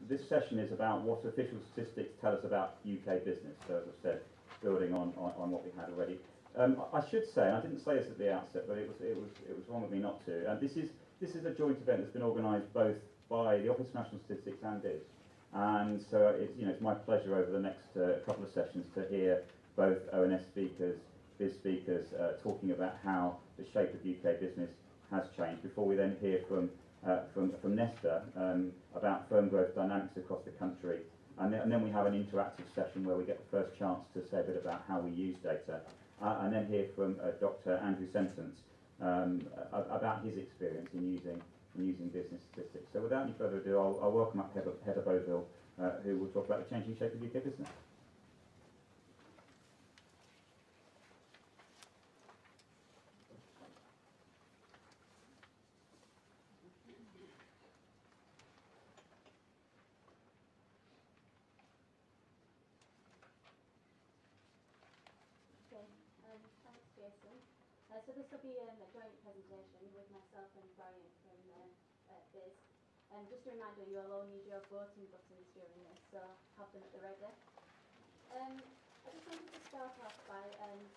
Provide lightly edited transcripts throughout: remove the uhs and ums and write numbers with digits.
this session is about what official statistics tell us about UK business. So as I said, building on what we had already. I should say, and I didn't say this at the outset, but it was wrong of me not to. And this is a joint event that's been organised both by the Office of National Statistics and BIS. And so it's my pleasure over the next couple of sessions to hear both ONS speakers, BIS speakers talking about how the shape of UK business has changed, before we then hear from Nesta about firm growth dynamics across the country. And then we have an interactive session where we get the first chance to say a bit about how we use data. And then hear from Dr. Andrew Sentence about his experience in using business statistics. So without any further ado, I'll welcome up Heather Bovill, who will talk about the changing shape of UK business. Thanks, Jason. So this will be a joint presentation with myself and Brian from BIS. Just a reminder, you'll all need your voting buttons during this, so have them at the ready. I just wanted to start off by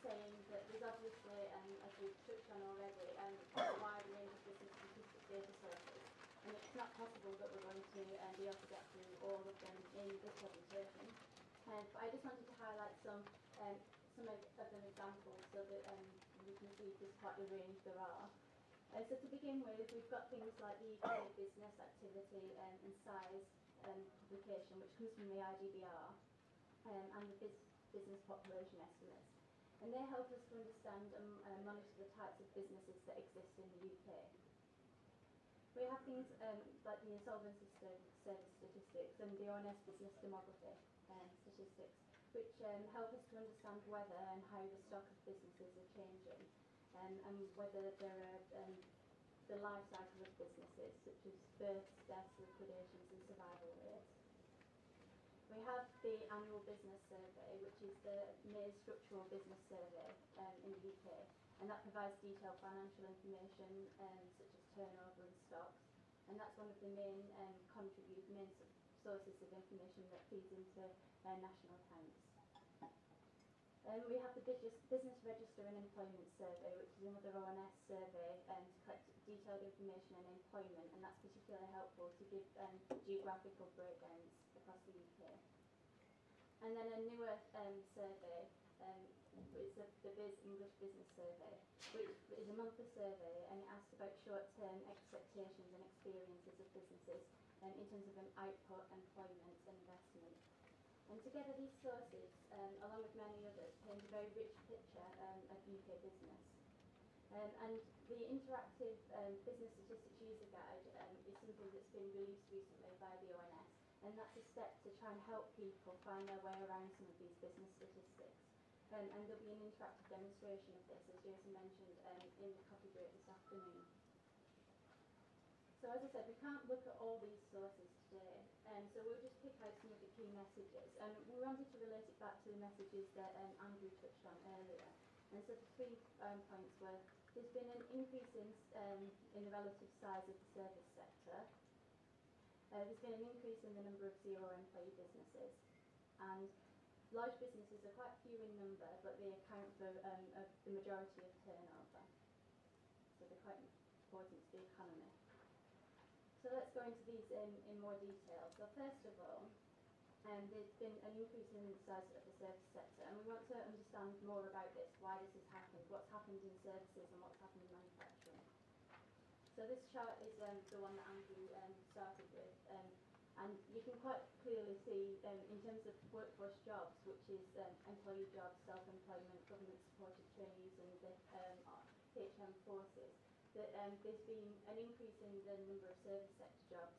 saying that there's obviously, as we've touched on already, a wide range of business statistic data sources, and it's not possible that we're going to be able to get through all of them in this presentation. But I just wanted to highlight some of them examples so that we can see just quite the range there are. So to begin with, we've got things like the UK business activity and size publication, which comes from the IDBR, and the business population estimates. And they help us to understand and monitor the types of businesses that exist in the UK. We have things like the insolvency service statistics and the ONS business demography statistics, which help us to understand whether and how the stock of businesses are changing, and whether there are the life cycle of businesses, such as births, deaths, liquidations and survival rates. We have the annual business survey, which is the main structural business survey in the UK, and that provides detailed financial information such as turnover and stocks, and that's one of the main sources of information that feeds into national accounts. We have the Business Register and Employment Survey, which is another ONS survey to collect detailed information on employment, and that's particularly helpful to give geographical breakdowns across the UK. And then a newer survey, it's the BIS English Business Survey, which is a monthly survey, and it asks about short-term expectations and experiences of businesses in terms of output, employment and investment. And together these sources, along with many others, paint a very rich picture of UK business. And the interactive Business Statistics User Guide is something that's been released recently by the ONS, and that's a step to try and help people find their way around some of these business statistics. And there'll be an interactive demonstration of this, as Jason mentioned, in the coffee break this afternoon. So as I said, we can't look at all these sources today, so we'll just pick out some of the key messages. And we wanted to relate it back to the messages that Andrew touched on earlier. And so the 3 points were: there's been an increase in the relative size of the service sector. There's been an increase in the number of zero-employee businesses, and large businesses are quite few in number, but they account for the majority of turnover. So they're quite important to the economy. So let's go into these in more detail. So first of all, there's been an increase in the size of the service sector, and we want to understand more about this, why this has happened, what's happened in services and what's happened in manufacturing. So this chart is the one that Andrew started with, and you can quite clearly see in terms of workforce jobs, which is employee jobs, self-employment, government-supported trainees and the HM forces, that there's been an increase in the number of service sector jobs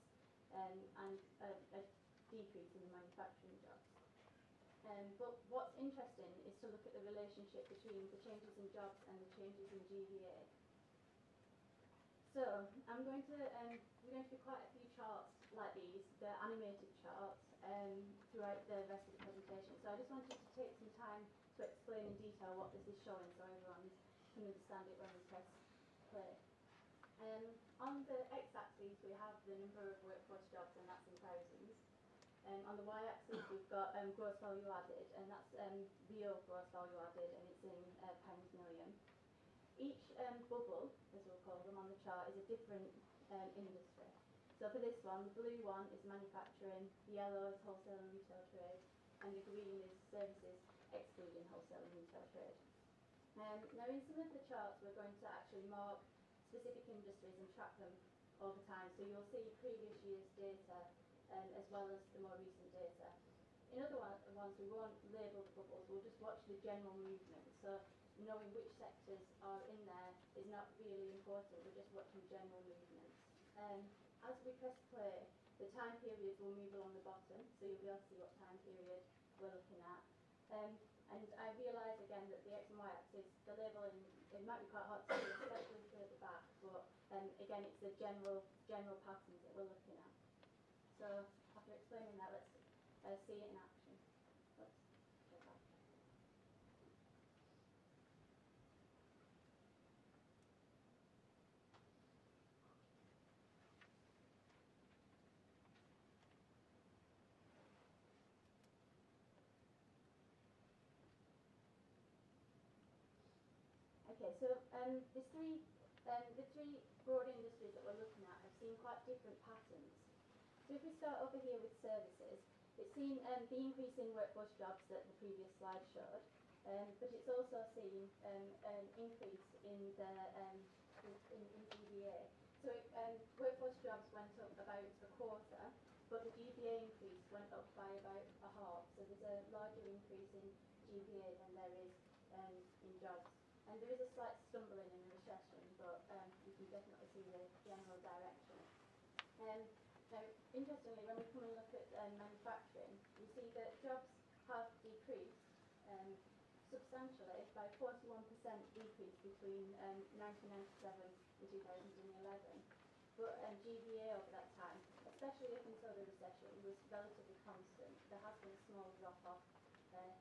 and a decrease in the manufacturing jobs. But what's interesting is to look at the relationship between the changes in jobs and the changes in GVA. So we're going to be quite a few charts like these, the animated charts, throughout the rest of the presentation. So I just wanted to take some time to explain in detail what this is showing so everyone can understand it when we press play. On the x-axis we have the number of workforce jobs, and that's in thousands. On the y-axis we've got gross value added, and that's real gross value added, and it's in pounds million. Each bubble, as we'll call them on the chart, is a different industry. So for this one, the blue one is manufacturing, the yellow is wholesale and retail trade, and the green is services excluding wholesale and retail trade. Now in some of the charts we're going to actually mark specific industries and track them over time, so you'll see previous year's data as well as the more recent data. In other ones we won't label the bubbles, we'll just watch the general movement, so knowing which sectors are in there is not really important, we're just watching general movements. As we press play, the time periods will move along the bottom, so you'll be able to see what time period we're looking at. And I realise again that the X and Y axis, the labeling, it might be quite hard to see, especially further back, but again it's the general patterns that we're looking at. So after explaining that, let's see it in action. Let's go back. Okay, so the three broad industries that we're looking at have seen quite different patterns. So if we start over here with services, it's seen the increase in workforce jobs that the previous slide showed, but it's also seen an increase in the in GBA. So workforce jobs went up about a quarter, but the GBA increase went up by about a half. So there's a larger increase in GBA than there is in jobs. And there is a slight stumbling in the recession, but you can definitely see the general direction. Now, interestingly, when we come and look at manufacturing, we see that jobs have decreased substantially by 41% decrease between 1997 and 2011. But GVA over that time, especially up until the recession, was relatively constant. There has been a small drop-off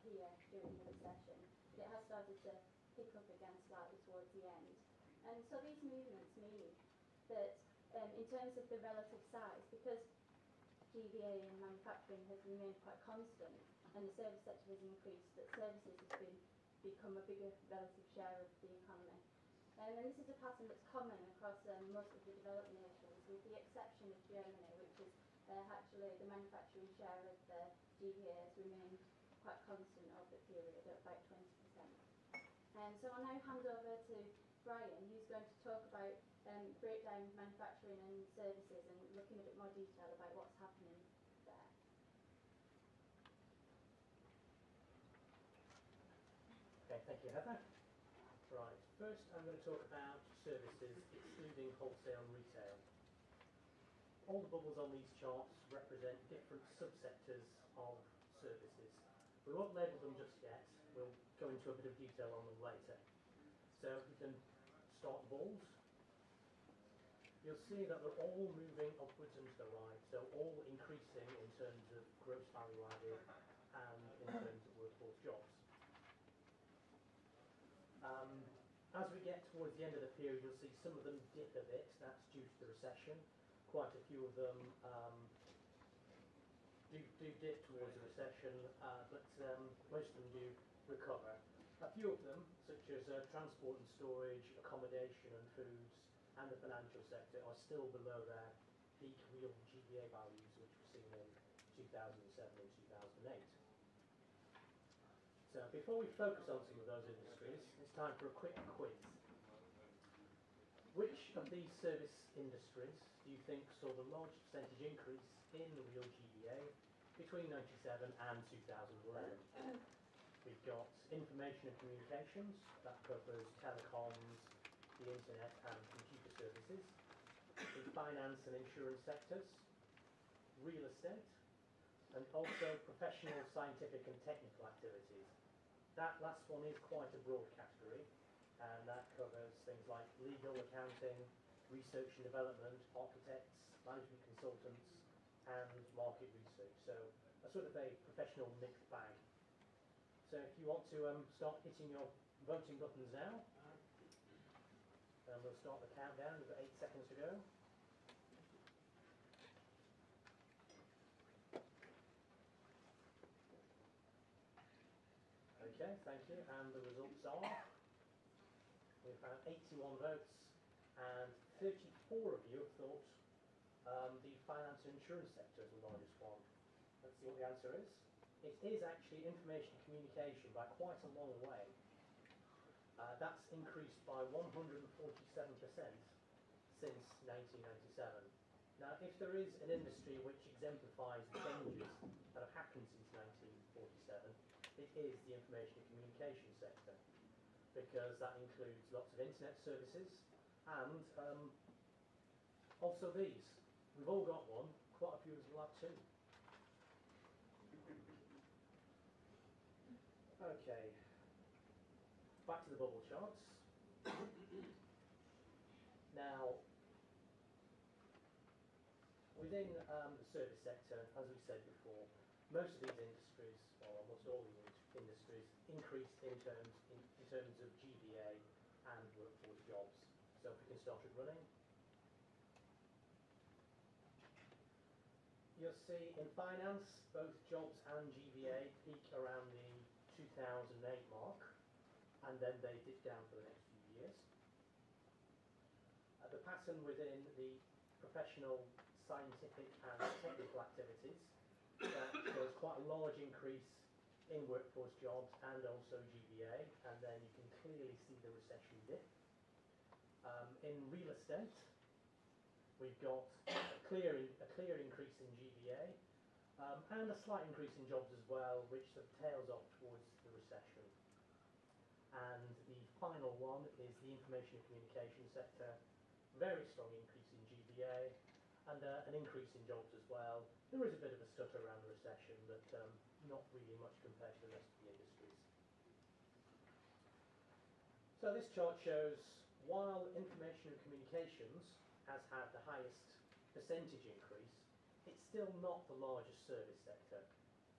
here during the recession, but it has started to pick up again slightly towards the end. And so these movements mean that in terms of the relative size, because GVA in manufacturing has remained quite constant and the service sector has increased, that services has become a bigger relative share of the economy. And this is a pattern that's common across most of the developed nations, with the exception of Germany, which is actually the manufacturing share of the GVA has remained quite constant over the period at about 20%. So I'll now hand over to Brian, who's going to talk about breakdown manufacturing and services and look in a bit more detail about what's happening there. Okay, thank you, Heather. Right, first I'm going to talk about services excluding wholesale and retail. All the bubbles on these charts represent different subsectors of services. We won't label them just yet, we'll go into a bit of detail on them later. So we can start the balls. You'll see that they're all moving upwards and to the right, so all increasing in terms of gross value added and in terms of workforce jobs. As we get towards the end of the period, you'll see some of them dip a bit. That's due to the recession. Quite a few of them do dip towards the recession, but most of them do recover. A few of them, such as transport and storage, accommodation and foods, and the financial sector, are still below their peak real GVA values, which were seen in 2007 and 2008. So before we focus on some of those industries, it's time for a quick quiz. Which of these service industries do you think saw the largest percentage increase in real GVA between 1997 and 2011? We've got information and communications, that covers telecoms, the internet and computer services, the finance and insurance sectors, real estate, and also professional, scientific and technical activities. That last one is quite a broad category, and that covers things like legal, accounting, research and development, architects, management consultants, and market research. So a sort of a professional mixed bag. So if you want to start hitting your voting buttons now, we'll start the countdown. We've got 8 seconds to go. Okay, thank you. And the results are, we've had 81 votes, and 34 of you have thought the finance and insurance sector is the largest one. Let's see what the answer is. It is actually information communication by quite a long way. That's increased by 147% since 1997. Now, if there is an industry which exemplifies the changes that have happened since 1947, it is the information and communication sector, because that includes lots of internet services and also these. We've all got one, quite a few of us will have two. Okay, back to the bubble charts. Now, within the service sector, as we said before, most of these industries, or almost all these industries, increased in terms of GVA and workforce jobs. So if we can start it running. You'll see in finance, both jobs and GVA peak around the 2008 mark, and then they dip down for the next few years. The pattern within the professional, scientific and technical activities shows quite a large increase in workforce jobs and also GVA, and then you can clearly see the recession dip. In real estate, we've got a clear increase in GVA and a slight increase in jobs as well, which sort of tails off towards the recession. And the final one is the information and communication sector. Very strong increase in GVA and an increase in jobs as well. There is a bit of a stutter around the recession, but not really much compared to the rest of the industries. So this chart shows, while information and communications has had the highest percentage increase, it's still not the largest service sector.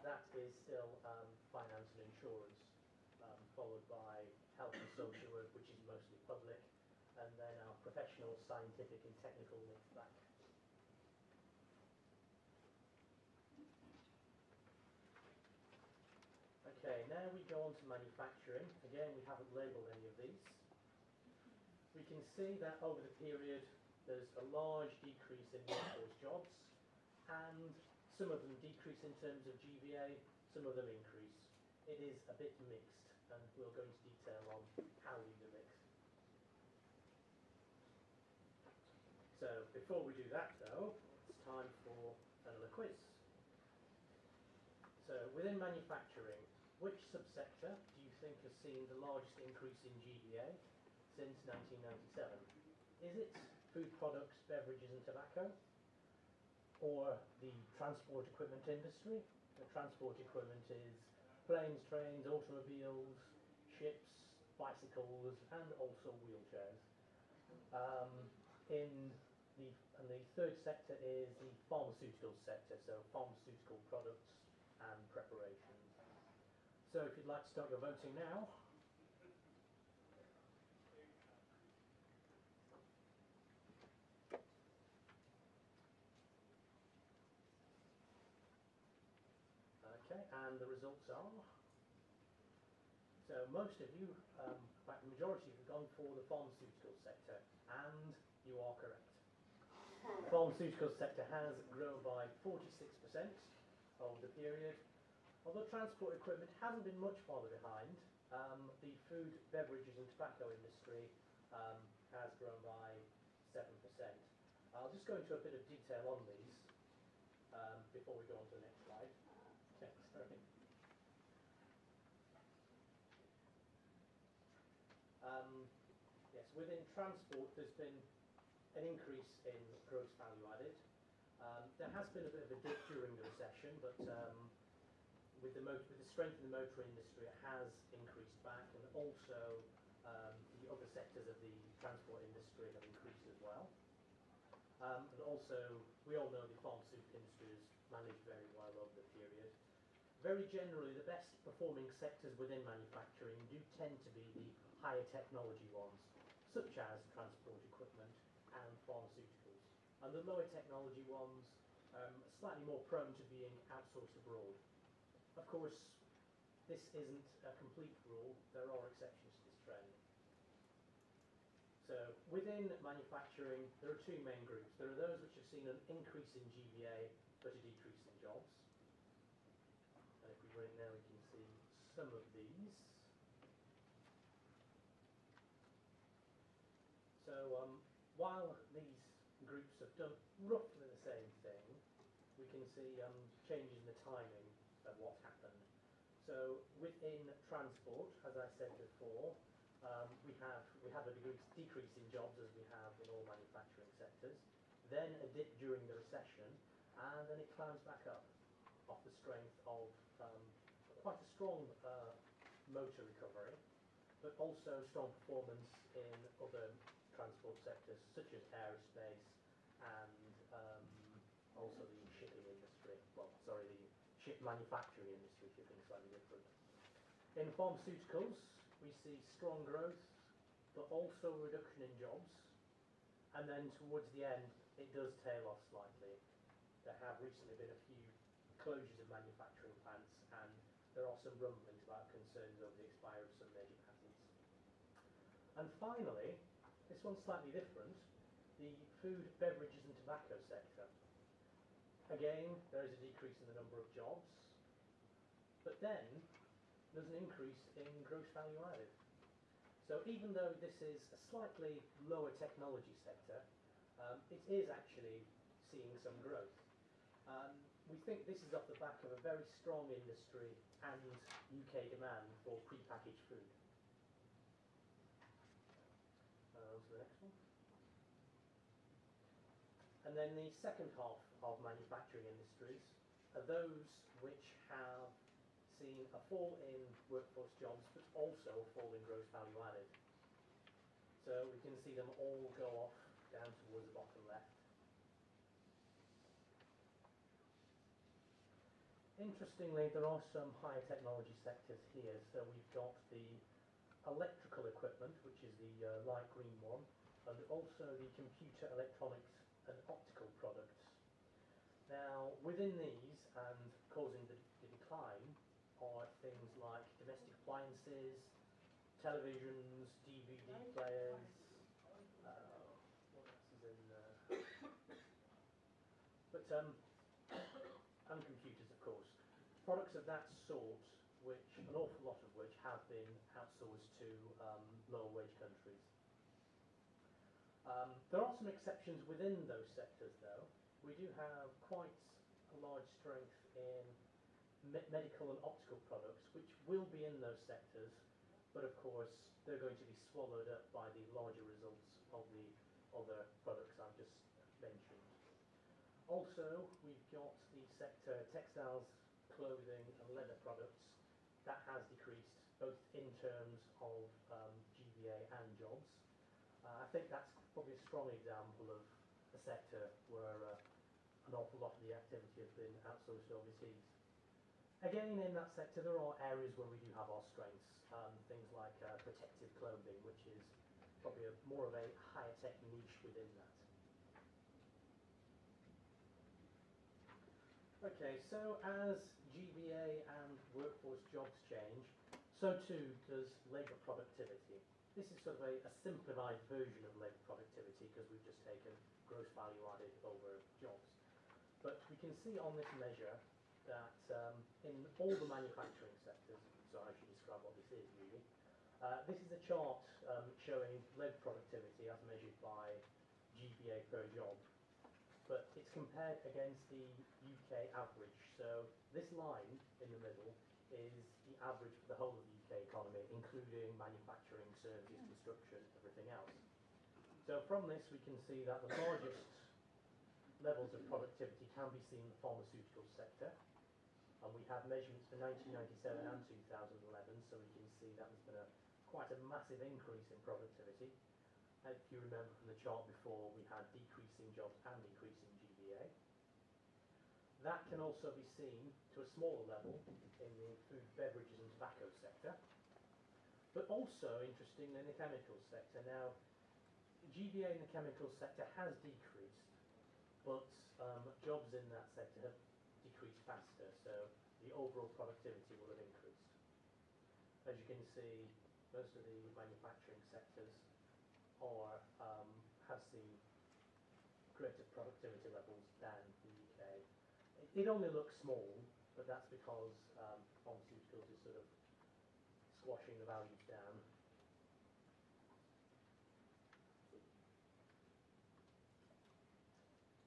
That is still finance and insurance, followed by health and social work, which is mostly public, and then our professional, scientific and technical mixed back. Okay, now we go on to manufacturing. Again, we haven't labelled any of these. We can see that over the period there's a large decrease in workforce jobs, and some of them decrease in terms of GVA, some of them increase. It is a bit mixed, and we'll go into detail on how these are mixed. So before we do that though, it's time for another quiz. So within manufacturing, which subsector do you think has seen the largest increase in GVA since 1997? Is it food products, beverages and tobacco? Or the transport equipment industry? The transport equipment is planes, trains, automobiles, ships, bicycles and also wheelchairs. And the third sector is the pharmaceutical sector, so pharmaceutical products and preparations. So if you'd like to start your voting now. Okay, and the results are, so most of you, in fact the majority have gone for the pharmaceutical sector, and you are correct. The pharmaceutical sector has grown by 46% over the period, although transport equipment hasn't been much farther behind. The food, beverages and tobacco industry has grown by 7%. I'll just go into a bit of detail on these before we go on to the next slide. Okay, sorry. Yes, within transport there's been an increase in gross value added. There has been a bit of a dip during the recession, but with the strength in the motor industry, it has increased back, and also the other sectors of the transport industry have increased as well. And also, we all know the pharmaceutical industry has managed very well over the period. Very generally, the best performing sectors within manufacturing do tend to be the higher technology ones, such as transport equipment and pharmaceuticals. And the lower technology ones are slightly more prone to being outsourced abroad. Of course, this isn't a complete rule. There are exceptions to this trend. So within manufacturing, there are two main groups. There are those which have seen an increase in GVA but a decrease in jobs. And if we run it now, we can see some of these. So while these groups have done roughly the same thing, we can see changes in the timing of what's happened. So within transport, as I said before, we have a decrease in jobs as we have in all manufacturing sectors, then a dip during the recession, and then it climbs back up off the strength of quite a strong motor recovery, but also strong performance in other transport sectors such as aerospace and also the shipping industry. Well, sorry, the ship manufacturing industry, shipping slightly different. In pharmaceuticals, we see strong growth, but also reduction in jobs. And then towards the end, it does tail off slightly. There have recently been a few closures of manufacturing plants, and there are some rumblings about concerns over the expiry of some major patents. And finally, this one's slightly different, the food, beverages and tobacco sector. Again, there is a decrease in the number of jobs, but then there's an increase in gross value added. So even though this is a slightly lower technology sector, it is actually seeing some growth. We think this is off the back of a very strong industry and UK demand for pre-packaged food. On to the next one. And then the second half of manufacturing industries are those which have seen a fall in workforce jobs, but also a fall in gross value added. So we can see them all go off down towards the bottom left. Interestingly, there are some higher technology sectors here. So we've got the electrical equipment, which is the light green one, and also the computer electronics and optical products. Now, within these, and causing the decline, are things like domestic appliances, televisions, DVD players, what else is in there? But, and computers, of course. Products of that sort, which an awful lot of which have been outsourced to lower wage countries. There are some exceptions within those sectors, though. We do have quite a large strength in medical and optical products, which will be in those sectors, but of course they're going to be swallowed up by the larger results of the other products I've just mentioned. Also, we've got the sector textiles, clothing and leather products. That has decreased both in terms of GVA and jobs. I think that's probably a strong example of a sector where an awful lot of the activity has been outsourced overseas. Again, in that sector, there are areas where we do have our strengths, things like protective clothing, which is probably more of a higher tech niche within that. Okay, so as GVA and workforce jobs change, so too does labour productivity. This is sort of a simplified version of labour productivity because we've just taken gross value added over jobs. But we can see on this measure that in all the manufacturing sectors, so I should describe what this is really, this is a chart showing labour productivity as measured by GVA per job. But it's compared against the UK average. So this line in the middle is the average for the whole of the UK economy, including manufacturing, services, construction, everything else. So from this we can see that the largest levels of productivity can be seen in the pharmaceutical sector. And we have measurements for 1997 and 2011, so we can see that there's been quite a massive increase in productivity. If you remember from the chart before, we had decreasing jobs and increasing GVA. That can also be seen to a smaller level in the food, beverages and tobacco sector, but also, interestingly, in the chemical sector. Now, GVA in the chemical sector has decreased, but jobs in that sector have decreased faster, so the overall productivity will have increased. as you can see, most of the manufacturing sectors have seen greater productivity levels than the UK. It only looks small, but that's because pharmaceuticals is sort of squashing the values down.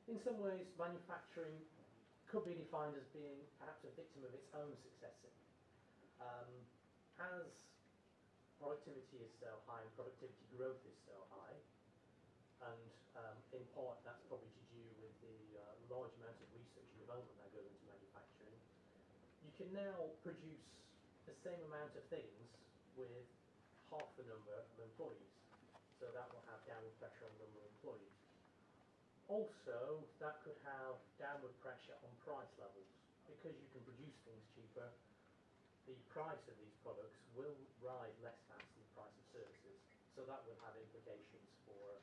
In some ways, manufacturing could be defined as being perhaps a victim of its own successing. As productivity is so high and productivity growth is so high, and in part that's probably to do with the large amount of research and development that goes into manufacturing, you can now produce the same amount of things with half the number of employees. So that will have downward pressure on the number of employees. Also, that could have downward pressure on price levels. Because you can produce things cheaper, the price of these products will rise less fast than the price of services. So that will have implications for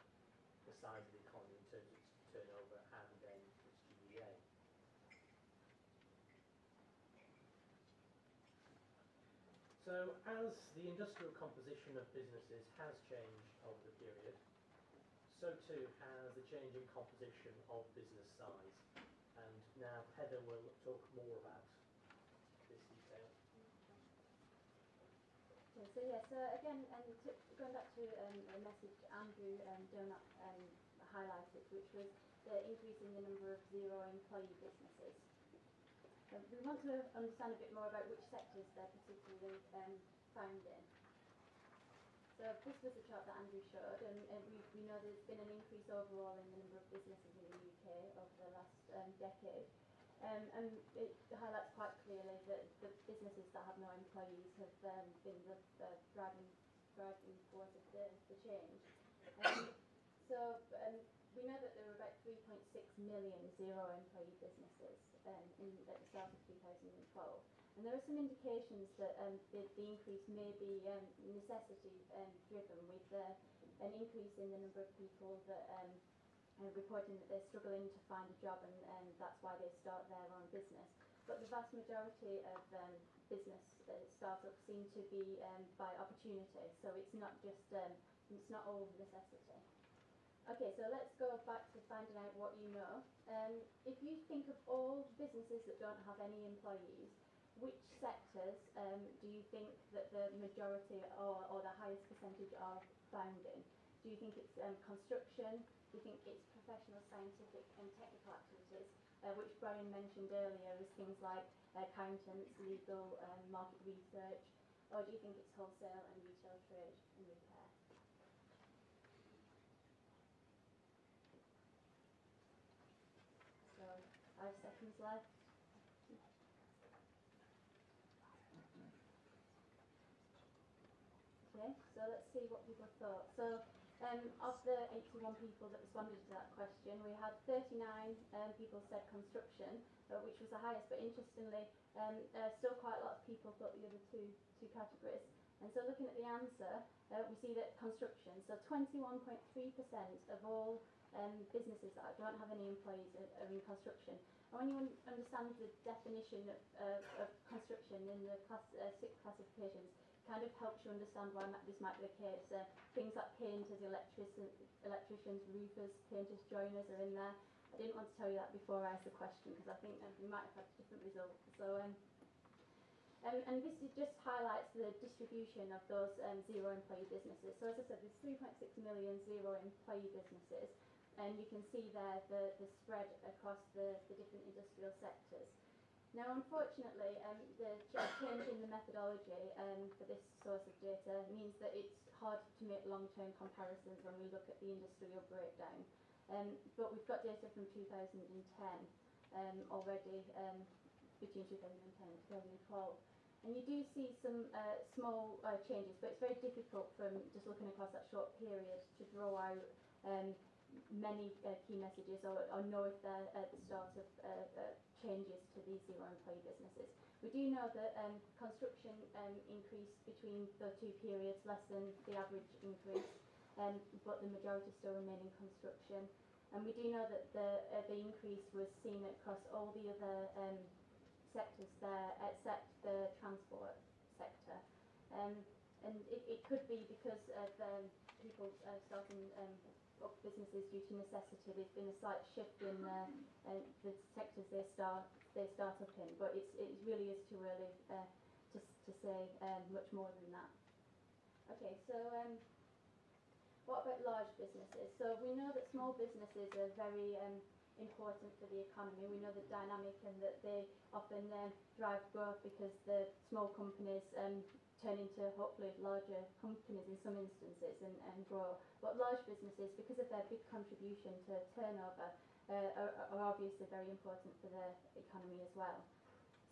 the size of the economy in terms of its turnover and then its GDA. So as the industrial composition of businesses has changed over the period, so too has the changing composition of business size. And now Heather will talk more about this detail. Okay, so yeah, so again, going back to a message Andrew Donut highlighted, which was the increase in the number of zero-employee businesses. We want to understand a bit more about which sectors they're particularly found in. So this was the chart that Andrew showed, and we know there's been an increase overall in the number of businesses in the UK over the last decade. And it highlights quite clearly that the businesses that have no employees have been the driving force of the change. We know that there were about 3.6 million zero-employee businesses at the start of 2012. And there are some indications that the increase may be necessity driven with an increase in the number of people that are reporting that they're struggling to find a job, and that's why they start their own business. But the vast majority of business startups seem to be by opportunity, so it's not just it's not all necessity. Okay, so let's go back to finding out what you know. If you think of all businesses that don't have any employees, which sectors do you think that the majority or the highest percentage are found in? Do you think it's construction? Do you think it's professional, scientific and technical activities, which Brian mentioned earlier as things like accountants, legal, market research? Or do you think it's wholesale and retail trade and repair? So 5 seconds left. Okay, so let's see what people thought. So of the 81 people that responded to that question, we had 39 people said construction, which was the highest, but interestingly, still quite a lot of people thought the other two categories. And so looking at the answer, we see that construction, so 21.3% of all businesses that don't have any employees are in construction. And when you understand the definition of construction in the 6 classifications, kind of helps you understand why this might be the case. Things like painters, electricians, roofers, painters, joiners are in there. I didn't want to tell you that before I asked the question because I think we might have had different results. So, and this just highlights the distribution of those zero-employee businesses. So as I said, there's 3.6 million zero-employee businesses, and you can see there the spread across the different industrial sectors. Now, unfortunately, the change in the methodology for this source of data means that it's hard to make long-term comparisons when we look at the industrial breakdown. But we've got data from 2010 already, between 2010 and 2012. And you do see some small changes, but it's very difficult from just looking across that short period to draw out many key messages or know if they're at the start of changes to these zero-employee businesses. We do know that construction increased between the 2 periods less than the average increase, but the majority still remain in construction. And we do know that the increase was seen across all the other sectors there, except the transport sector. And it could be because of people starting up businesses due to necessity. There's been a slight shift in the sectors they start up in, but it really is too early to say much more than that. Okay, so what about large businesses? So we know that small businesses are very important for the economy. We know the dynamic and that they often drive growth because the small companies turn into hopefully larger companies in some instances and grow. But large businesses, because of their big contribution to turnover, are obviously very important for the economy as well.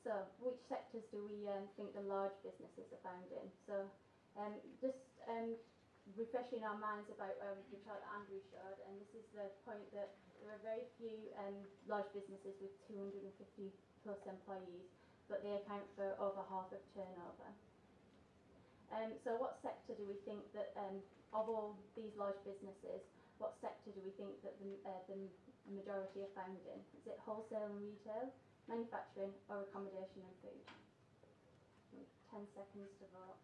So which sectors do we think the large businesses are found in? So just refreshing our minds about the chart that Andrew showed, and this is the point that there are very few large businesses with 250 plus employees, but they account for over half of turnover. So what sector do we think that, of all these large businesses, what sector do we think that the majority are found in? Is it wholesale and retail, manufacturing, or accommodation and food? 10 seconds to vote.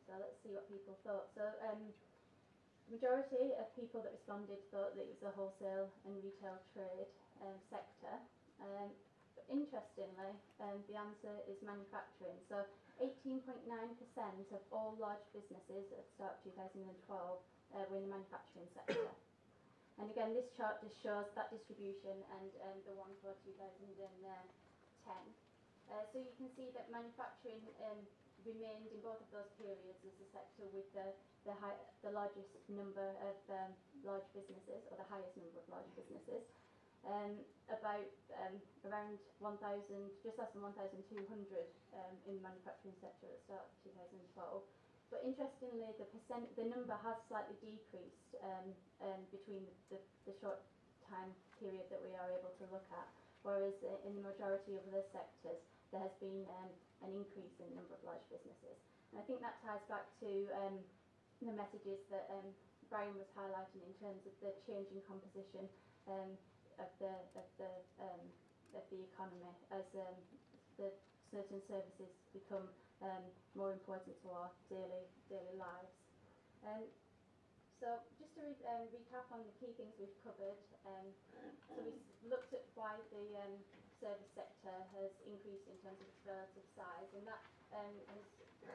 So let's see what people thought. So majority of people that responded thought that it was the wholesale and retail trade sector. But interestingly, the answer is manufacturing. So 18.9% of all large businesses at the start of 2012 were in the manufacturing sector. And again, this chart just shows that distribution and the one for 2010. So you can see that manufacturing remained in both of those periods as the sector with the largest number of large businesses, or the highest number of large businesses. Around 1,000, just less than 1,200 in the manufacturing sector at the start of 2012. But interestingly, the number has slightly decreased between the short time period that we are able to look at, whereas in the majority of other sectors there has been an increase in the number of large businesses. And I think that ties back to the messages that Brian was highlighting in terms of the changing composition of the economy as the certain services become more important to our daily lives. So just to recap on the key things we've covered, so we looked at why the service sector has increased in terms of its relative size, and that has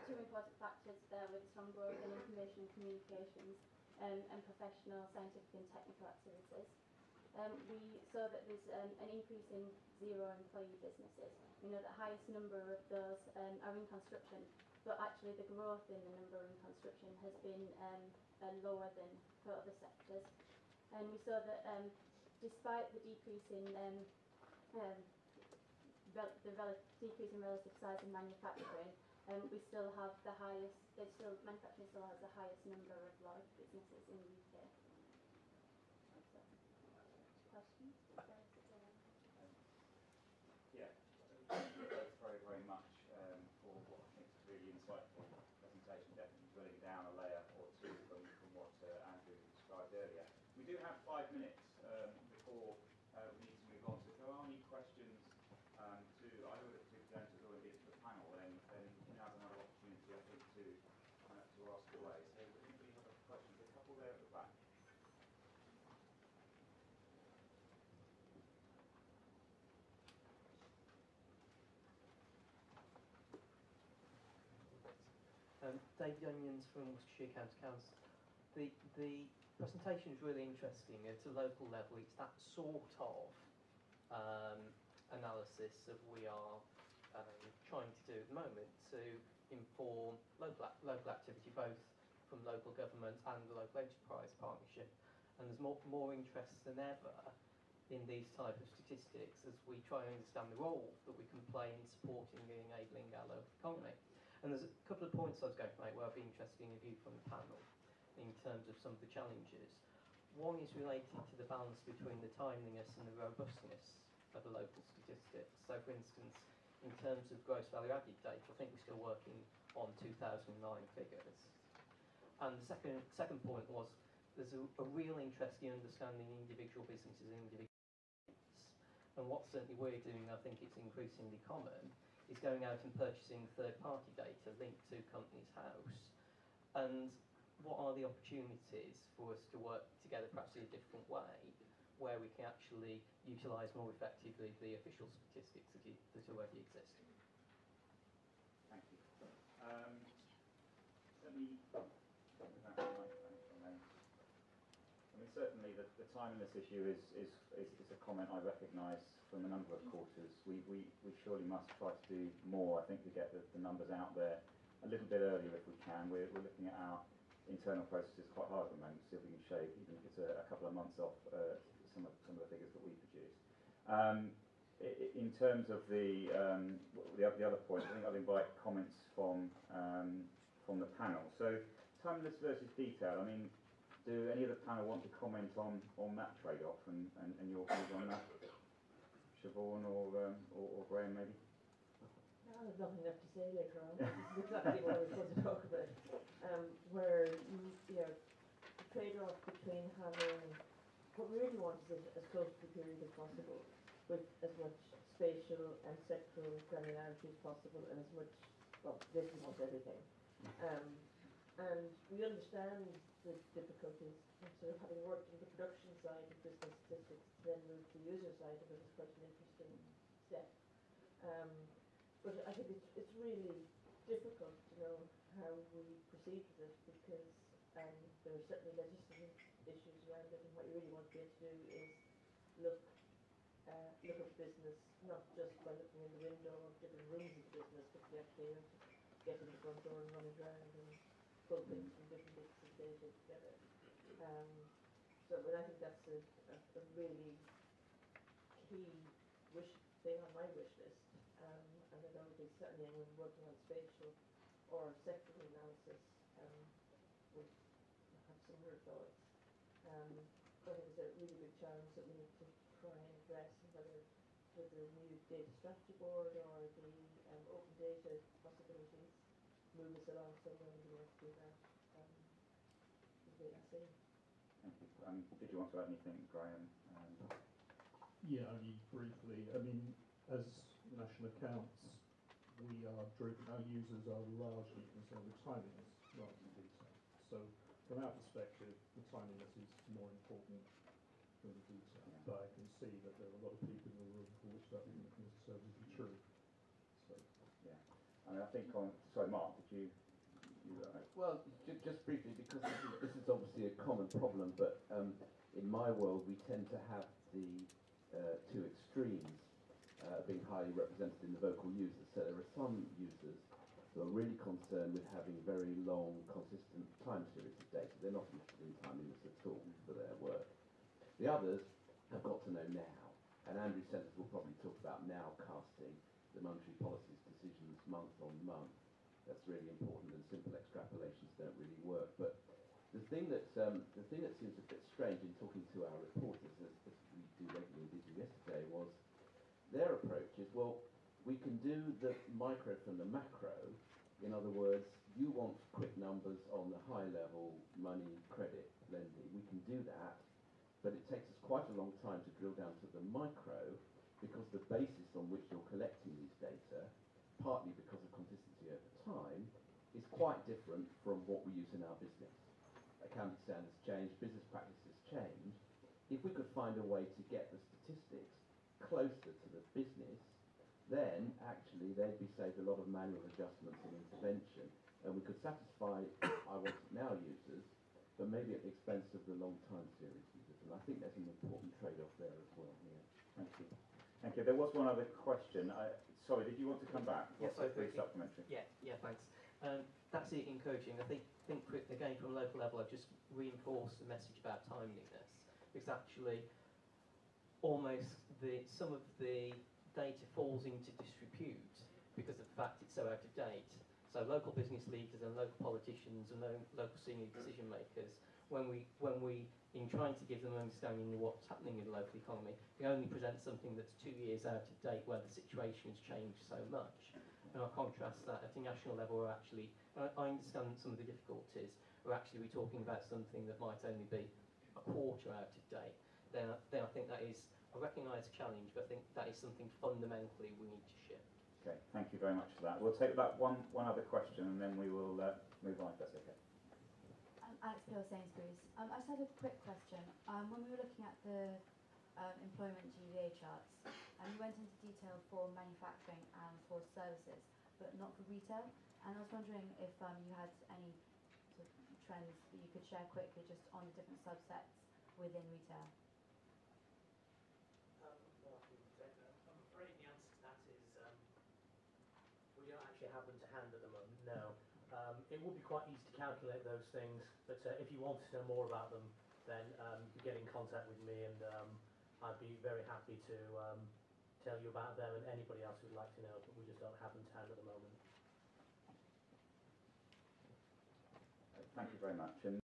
two important factors there with strong growth in information and communications and professional, scientific and technical activities. We saw that there's an increase in zero employee businesses. We know the highest number of those are in construction, but actually the growth in the number in construction has been lower than for other sectors. And we saw that despite the decrease in decrease in relative size in manufacturing, we still have the highest. Manufacturing still has the highest number of large businesses in the UK. Questions? Yeah, thank you both very, very much for what I think is a really insightful presentation, definitely drilling down a layer or two from what Andrew described earlier. We do have 5 minutes before we need to move on, so if there are any questions to either of the two presenters or indeed to the panel, then you now have another opportunity, I think, to ask away. So anybody have a question? There's a couple there at the back. Dave Onions from Worcestershire County Council. The presentation is really interesting. At a local level, it's that sort of analysis that we are trying to do at the moment to inform local activity, both from local government and the local enterprise partnership. And there's more interest than ever in these type of statistics as we try and understand the role that we can play in supporting and enabling our local economy. And there's a couple of points I was going to make where I'd be interested in a view from the panel in terms of some of the challenges. One is related to the balance between the timeliness and the robustness of the local statistics. So for instance, in terms of gross value added data, I think we're still working on 2009 figures. And the second point was there's a real interest in understanding individual businesses and individual needs. And what certainly we're doing, I think it's increasingly common, is going out and purchasing third-party data linked to companies' house. And what are the opportunities for us to work together perhaps in a different way, where we can actually utilise more effectively the official statistics that already exist? Thank you. Let me go back to the microphone for a moment. I mean, certainly the timeliness issue is a comment I recognise from a number of quarters. We surely must try to do more, I think, to get the numbers out there a little bit earlier if we can. We're looking at our internal processes quite hard at the moment to see if we can shave, even if it's a couple of months off some of the figures that we produce. In terms of the other point, I think I'll invite comments from the panel. So, timeliness versus detail. I mean, do any of the panel want to comment on that trade-off and your views on that? Siobhan or Graham, maybe? No, there's nothing left to say later on. This is exactly what I was going to talk about. Where the trade-off between having what we really want is as close to the period as possible, with as much spatial and sectoral granularity as possible, and as much, well, basically wants everything. And we understand the difficulties. And sort of having worked in the production side of business statistics, then move to the user side of it is quite an interesting step. But I think it's really difficult to know how we proceed with it, because there are certainly legislative issues around it, and what you really want to be able to do is look at business not just by looking in the window of different rooms of the business, but you actually have to get in the front door and run it around and pull things from different bits of data together. So I think that's a really key thing on my wish list. And I know that certainly when working on spatial or sectoral analysis, would have similar thoughts. But it's a really big challenge that we need to try and address, whether with the new data strategy board or the open data possibilities move us along somewhere, and we have to do that. Wait and see. Thank you. Did you want to add anything, Graham? Yeah, only briefly. I mean, as national accounts, our users are largely concerned with timeliness rather than detail. So from our perspective, the timeliness is more important than the detail. Yeah. But I can see that there are a lot of people in the room for which that wouldn't necessarily be true. So yeah, I mean, I think sorry, Mark, did you Well, just briefly, because this is obviously a common problem, but in my world we tend to have the two extremes being highly represented in the vocal users. So there are some users who are really concerned with having very long, consistent time series of data. They're not interested in timeliness at all for their work. The others have got to know now, and Andrew Senters will probably talk about nowcasting the monetary policies decisions month on month. That's really important, and simple extrapolations don't really work. But the thing that seems a bit strange in talking to our reporters, as we do regularly did yesterday, was their approach is, well, we can do the micro from the macro. In other words, you want quick numbers on the high level money, credit, lending. We can do that, but it takes us quite a long time to drill down to the micro, because the basis on which you're collecting these data, partly because of consistency over time, is quite different from what we use in our business. Accounting standards change, business practices change. If we could find a way to get the statistics closer to the business, then actually they'd be saved a lot of manual adjustments and intervention, and we could satisfy I want it now users, but maybe at the expense of the long time series users. And I think there's an important trade-off there as well. Yeah. Thank you. Thank you. There was one other question. Sorry, did you want to come back? Yes, yeah, so supplementary. Yeah, thanks. That's encouraging. I think again from a local level, I've just reinforced the message about timeliness, because actually almost some of the data falls into disrepute because of the fact it's so out of date. So local business leaders and local politicians and local senior decision makers, when we in trying to give them an understanding of what's happening in the local economy, we only present something that's 2 years out of date where the situation has changed so much. And I'll contrast that at a national level where actually, I understand some of the difficulties, or actually we're talking about something that might only be a quarter out of date, then I think that is a recognised challenge, but I think that is something fundamentally we need to shift. Okay, thank you very much for that. We'll take that one other question and then we will move on if that's okay. Alex Peel, Sainsbury's. I just had a quick question. When we were looking at the employment GVA charts, you went into detail for manufacturing and for services, but not for retail. And I was wondering if you had any sort of trends that you could share quickly just on the different subsets within retail. Well, I can take that. I'm afraid the answer to that is we don't actually have them to hand at the moment, no. It would be quite easy to calculate those things, but if you wanted to know more about them, then you could get in contact with me, and I'd be very happy to tell you about them and anybody else who'd like to know, but we just don't have them to hand at the moment. Thank you very much.